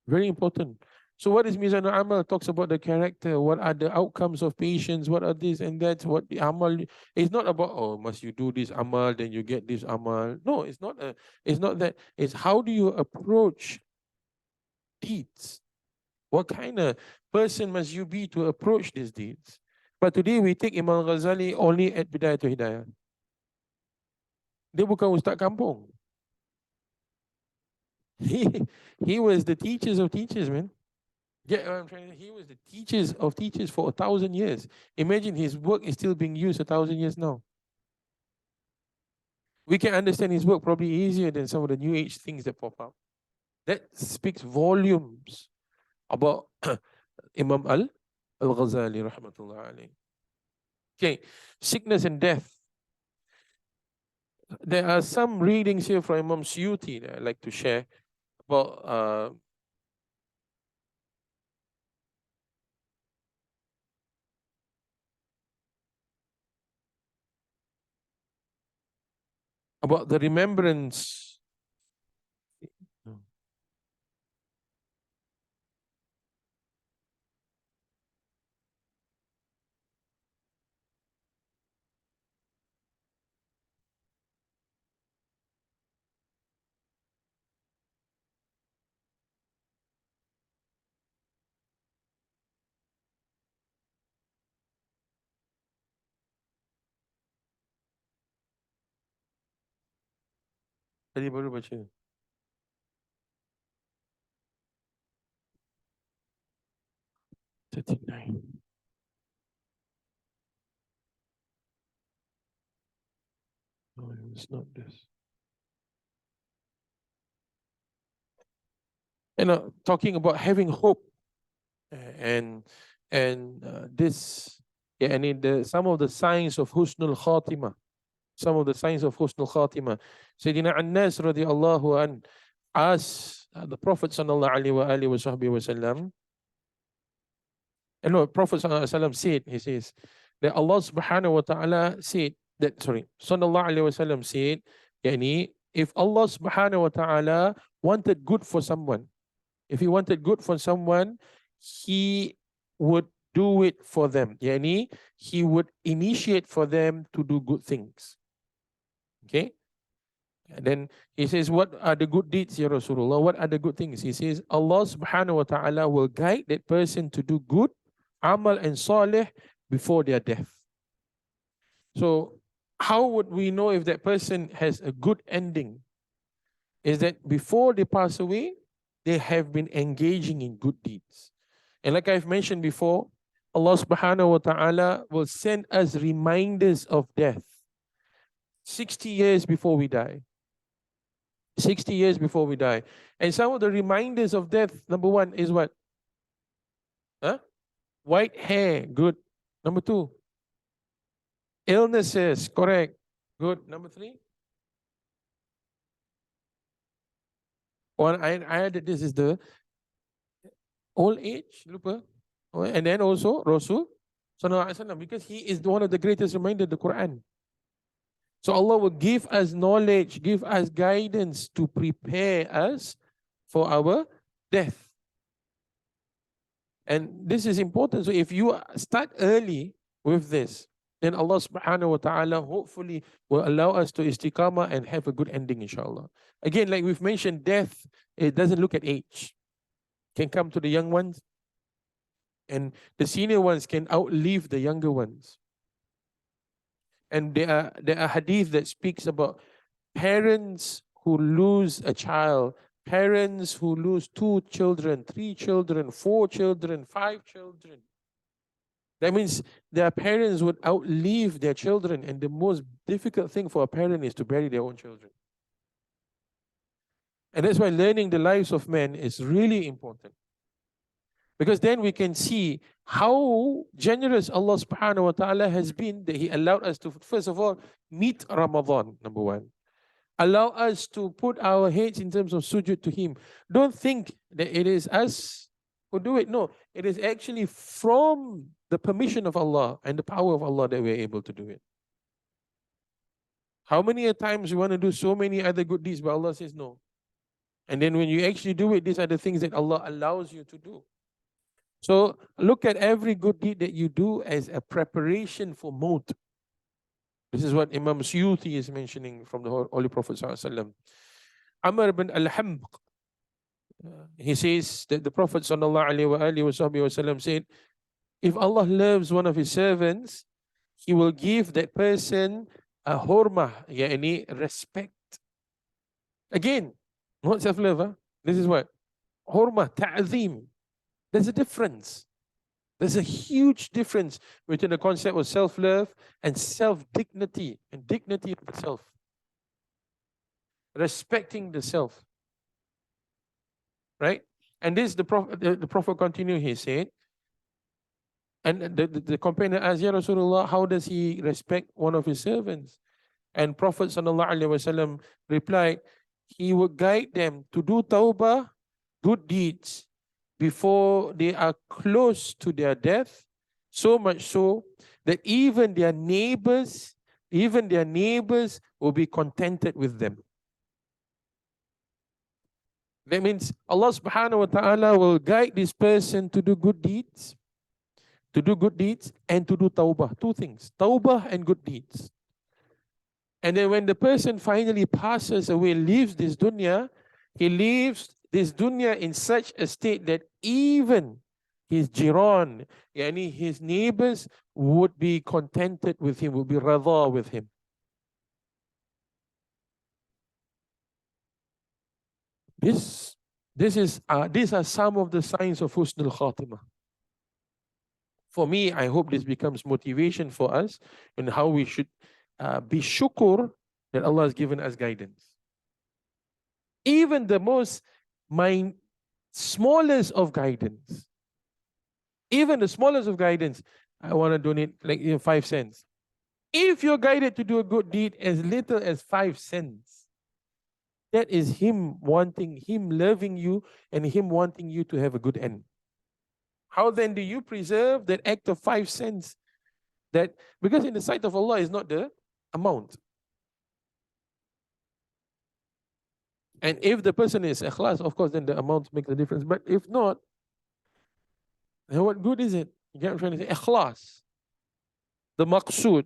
very important. So what is Mizan al-Amal? Talks about the character, what are the outcomes of patience, what are this and that's what the Amal. It's not about, oh, must you do this Amal, then you get this Amal. No, it's not that. It's how do you approach deeds? What kind of person must you be to approach these deeds? But today we take Imam Ghazali only at Bidayatul Hidayah. Dia bukan ustaz kampung. He was the teachers of teachers, man. Yeah, he was the teachers of teachers for 1,000 years. Imagine his work is still being used 1,000 years now. We can understand his work probably easier than some of the new age things that pop up. That speaks volumes about Imam al-Ghazali, rahmatullah alayhi. Okay, sickness and death. There are some readings here from Imam Suyuti that I'd like to share about the remembrance. Tadi baru baca. 39. No, it's not this. Talking about having hope and this, yeah, and in some of the signs of Husnul Khatimah. Some of the signs of Husnul Khatimah. Sayyidina Anas radiallahu an asked the Prophet sallallahu alaihi wasallam, and no, Prophet sallallahu alaihi wasallam said, he says that Allah subhanahu wa ta'ala said that, sallallahu alaihi wasallam said, yani, if Allah subhanahu wa ta'ala wanted good for someone, if he wanted good for someone, he would do it for them. Yani, he would initiate for them to do good things. Okay? And then he says, what are the good deeds, Ya Rasulullah? What are the good things? He says, Allah subhanahu wa ta'ala will guide that person to do good, amal and salih before their death. So how would we know if that person has a good ending? Is that before they pass away, they have been engaging in good deeds. And like I've mentioned before, Allah subhanahu wa ta'ala will send us reminders of death 60 years before we die. 60 years before we die. And some of the reminders of death, number one is what? Huh? White hair, good. Number two, illnesses, correct. Good. Number three, one, I added this is the old age, lupa. And then also Rasul, because he is one of the greatest reminders of the Quran. So Allah will give us knowledge, give us guidance to prepare us for our death. And this is important. So if you start early with this, then Allah subhanahu wa ta'ala hopefully will allow us to istiqamah and have a good ending, inshallah. Again, like we've mentioned, death, it doesn't look at age. Can come to the young ones, and the senior ones can outlive the younger ones. And there are hadith that speaks about parents who lose a child, parents who lose 2 children, 3 children, 4 children, 5 children. That means their parents would outlive their children, and the most difficult thing for a parent is to bury their own children. And that's why learning the lives of men is really important. Because then we can see how generous Allah subhanahu wa ta'ala has been, that He allowed us to, first of all, meet Ramadan, number one. Allow us to put our heads in terms of sujud to Him. Don't think that it is us who do it. No, it is actually from the permission of Allah and the power of Allah that we're able to do it. How many times you want to do so many other good deeds, but Allah says no. And then when you actually do it, these are the things that Allah allows you to do. So look at every good deed that you do as a preparation for maut. This is what Imam Suyuti is mentioning from the Holy Prophet ﷺ. Amr ibn al-Hamq, he says that the Prophet ﷺ said, if Allah loves one of His servants, He will give that person a hurmah, yani respect. Again, not self-love. Huh? This is what? Hurmah, ta'zim. There's a difference. There's a huge difference between the concept of self-love and self-dignity, and dignity of the self. Respecting the self. Right? And this, the Prophet continued, he said, and the companion asked, Ya Rasulullah, how does he respect one of his servants? And Prophet ﷺ replied, he would guide them to do tawbah, good deeds, before they are close to their death, so much so that even their neighbors will be contented with them. That means Allah subhanahu wa ta'ala will guide this person to do good deeds, and to do tawbah. 2 things, tawbah and good deeds. And then when the person finally passes away, leaves this dunya, he leaves this dunya in such a state that even his jiran, yani his neighbors, would be contented with him, would be radha with him. These are some of the signs of husnul khatimah. For me, I hope this becomes motivation for us in how we should be shukr that Allah has given us guidance. Even the most smallest of guidance. Even the smallest of guidance, I want to donate like 5 cents. If you're guided to do a good deed as little as 5 cents, that is Him wanting, Him loving you, and Him wanting you to have a good end. How then do you preserve that act of 5 cents? That, because in the sight of Allah is not the amount. And if the person is ikhlas, of course, then the amount makes a difference. But if not, then what good is it? You get what I'm trying to say? Ikhlas. The maqsood.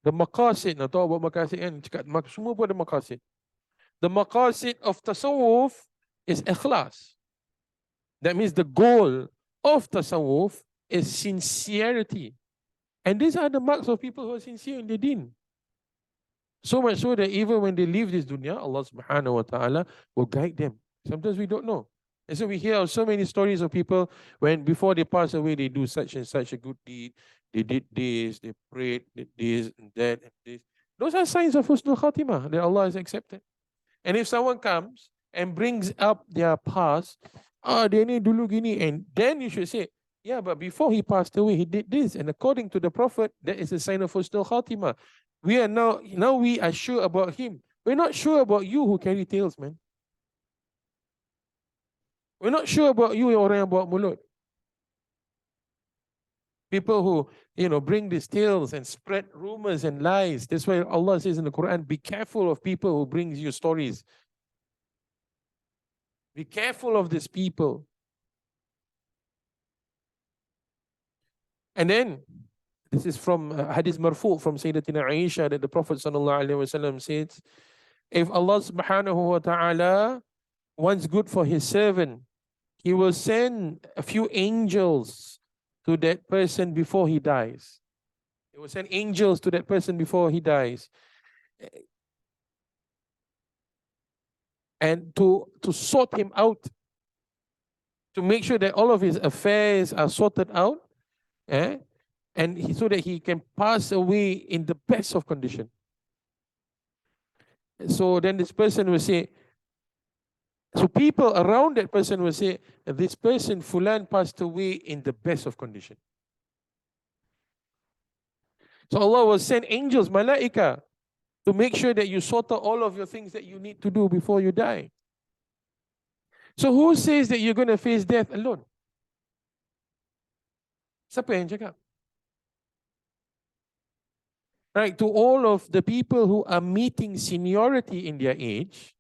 The maqasid. Now talk about maqasid kan. Cakap semua pun ada maqasid. The maqasid of tasawwuf is ikhlas. That means the goal of tasawwuf is sincerity. And these are the marks of people who are sincere in their deen. So much so that even when they leave this dunya, Allah subhanahu wa ta'ala will guide them. Sometimes we don't know. And so we hear of so many stories of people when before they pass away, they do such and such a good deed. They did this, they prayed, did this and that and this. Those are signs of husnul khatimah that Allah has accepted. And if someone comes and brings up their past, dia ni dulu gini, and then you should say, yeah, but before he passed away, he did this. And according to the Prophet, that is a sign of husnul khatimah. We are now we are sure about him. We're not sure about you who carry tails, man. We're not sure about you, orang yang bawa mulut. People who, bring these tales and spread rumors and lies. That's why Allah says in the Quran, be careful of people who brings you stories. Be careful of these people. And then, this is from Hadith Marfu from Sayyidatina Aisha that the Prophet ﷺ says, if Allah subhanahu wa ta'ala wants good for his servant, he will send a few angels to that person before he dies. He will send angels to that person before he dies. And to sort him out, to make sure that all of his affairs are sorted out, and so that he can pass away in the best of condition. So then this person will say, so people around that person will say, this person, Fulan, passed away in the best of condition. So Allah will send angels, malaika, to make sure that you sort out all of your things that you need to do before you die. So who says that you're going to face death alone? Siapa yang cakap? Right, to all of the people who are meeting seniority in their age,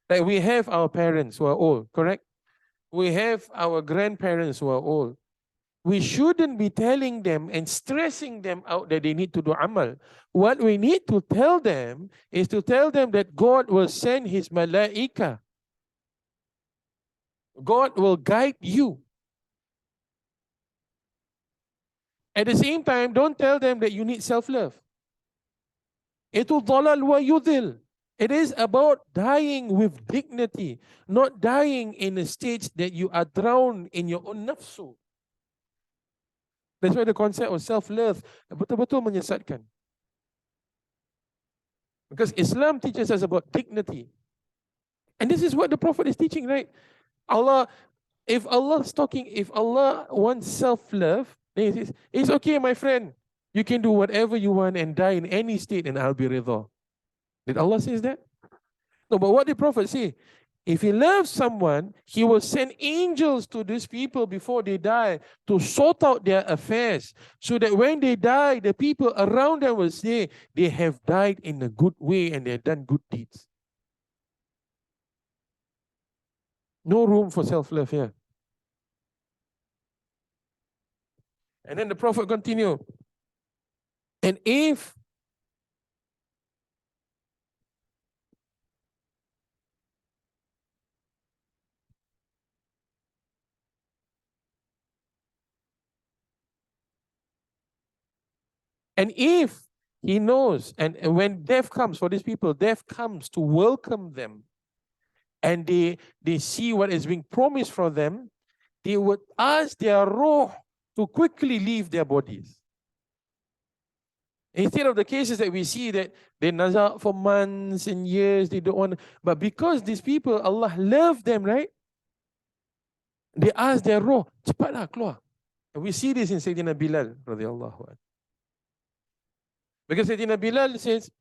like we have our parents who are old, correct? We have our grandparents who are old. We shouldn't be telling them and stressing them out that they need to do amal. What we need to tell them is to tell them that God will send his malaika. God will guide you. At the same time, don't tell them that you need self-love. Itu dhalal wa yudhil. It is about dying with dignity, not dying in a stage that you are drowned in your own nafsu. That's why the concept of self-love betul-betul menyesatkan. Because Islam teaches us about dignity. And this is what the Prophet is teaching, right? If Allah wants self-love, then he says, it's okay, my friend. You can do whatever you want and die in any state and I'll be ridha. Did Allah say that? No, but what did the Prophet say? If he loves someone, he will send angels to these people before they die to sort out their affairs so that when they die, the people around them will say they have died in a good way and they have done good deeds. No room for self-love here. And then the Prophet continued. And if he knows, and when death comes for these people, death comes to welcome them, and they see what is being promised for them, they would ask their ruh to quickly leave their bodies. Instead of the cases that we see that they nazar for months and years, they don't want, but because these people, Allah love them, right? They ask their ruh, cepatlah keluar. And we see this in Sayyidina Bilal, radiyallahu anhu. Because Sayyidina Bilal says,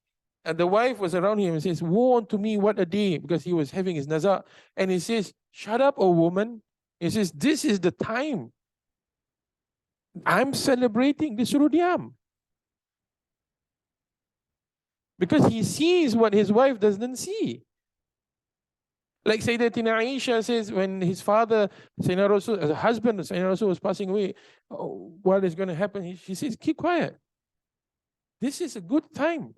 and the wife was around him and says, woe unto me, what a day, because he was having his nazar. And he says, shut up, O woman. He says, this is the time. I'm celebrating. This suruh diam. Because he sees what his wife doesn't see. Like Sayyidatina Aisha says, when his father, Sayyidina Rasul, as a husband, Sayyidina Rasul was passing away, what is going to happen? She says, keep quiet. This is a good time.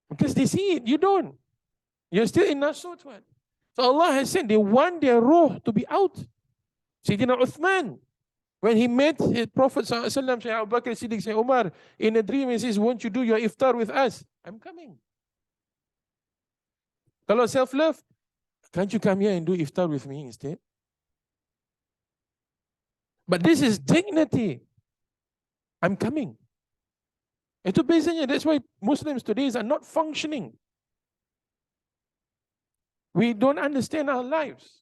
Because they see it, you don't. You're still in Nasut. So Allah has said they want their ruh to be out. Sayyidina Uthman, when he met his Prophet Sallallahu Alaihi Wasallam, Abu Bakr Siddiq, Sayyidina Umar, in a dream, he says, won't you do your iftar with us? I'm coming. Kalau self-love, Can't you come here and do iftar with me instead? But this is dignity. I'm coming. Itu bezanya. That's why Muslims today are not functioning. We don't understand our lives.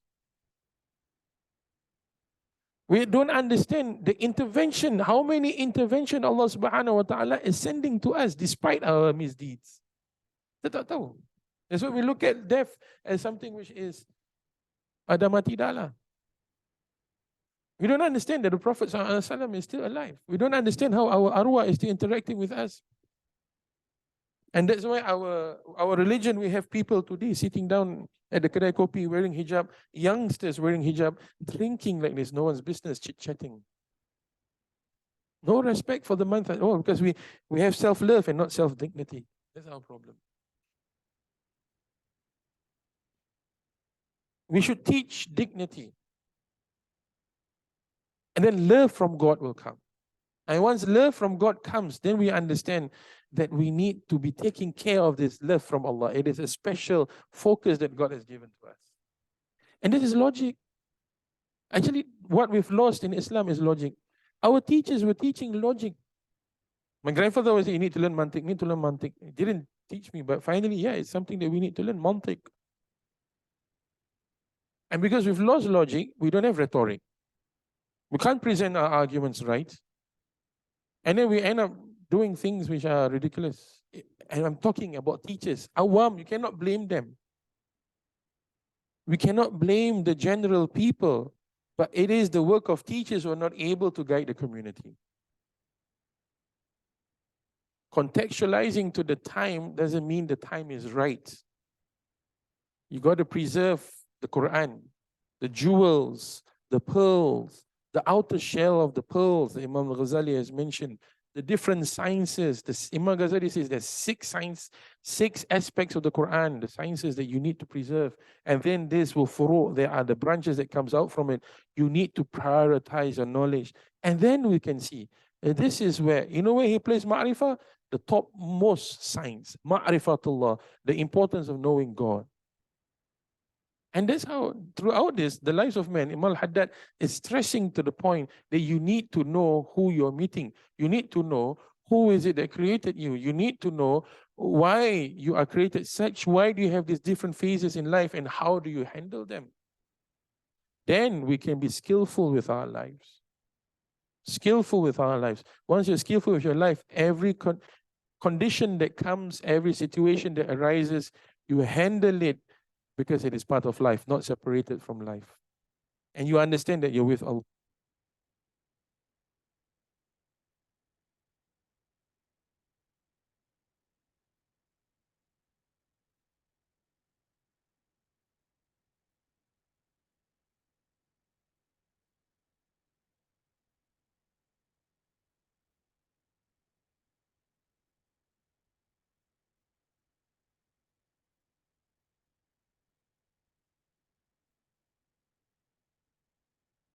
We don't understand the intervention, how many intervention Allah subhanahu wa ta'ala is sending to us despite our misdeeds. Kita tak tahu. That's why we look at death as something which is ada mati dah lah. We don't understand that the Prophet ﷺ is still alive. We don't understand how our arwah is still interacting with us. And that's why our religion, we have people today sitting down at the kedai kopi wearing hijab, youngsters wearing hijab, drinking like this, no one's business, chit-chatting. No respect for the month at all because we have self-love and not self-dignity. That's our problem. We should teach dignity. And then love from God will come. And once love from God comes, then we understand that we need to be taking care of this love from Allah. It is a special focus that God has given to us. And this is logic. Actually, what we've lost in Islam is logic. Our teachers were teaching logic. My grandfather was saying, you need to learn mantik, need to learn mantik. He didn't teach me, but finally, yeah, it's something that we need to learn, mantik. And because we've lost logic, we don't have rhetoric. We can't present our arguments right. And then we end up doing things which are ridiculous. And I'm talking about teachers. Awam, you cannot blame them. We cannot blame the general people, but it is the work of teachers who are not able to guide the community. Contextualizing to the time doesn't mean the time is right. You got to preserve the Quran, the jewels, the pearls, the outer shell of the pearls that Imam Ghazali has mentioned, the different sciences. Imam Ghazali says there's six aspects of the Quran, the sciences that you need to preserve. And then this will furu, there are the branches that comes out from it. You need to prioritize your knowledge. And then we can see, this is where, you know where he plays ma'rifah? The topmost science, ma'rifatullah, the importance of knowing God. And that's how, throughout this, the lives of men, Imam al-Haddad is stressing to the point that you need to know who you're meeting. You need to know who is it that created you. You need to know why you are created such. Why do you have these different phases in life and how do you handle them? Then we can be skillful with our lives. Skillful with our lives. Once you're skillful with your life, every condition that comes, every situation that arises, you handle it because it is part of life, not separated from life. And you understand that you're with Allah.